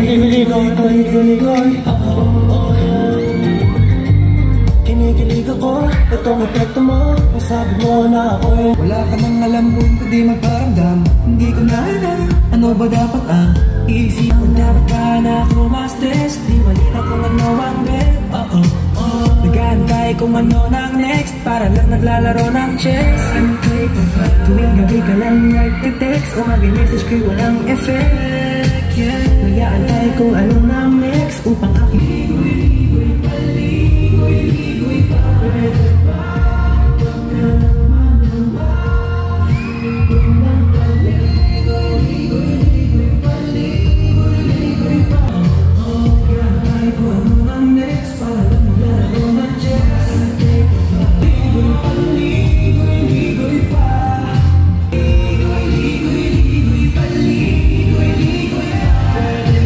Kinikilig ako, itong epekto mo. Sabi mo na ako yung wala ka nang alam kung kundi magparamdam. Hindi ko na alam, ano ba dapat ang iisipin? Dapat ba na ako ma-stress? Di malinaw kung ano ang bet. Nag-aantay kung ano nang next, para lang naglalaro ng chess. Antay pa ba? Tuwing gabi ka lang nag-text o mag-message ko'y walang effect. Nag-aantay kung ano nang next upang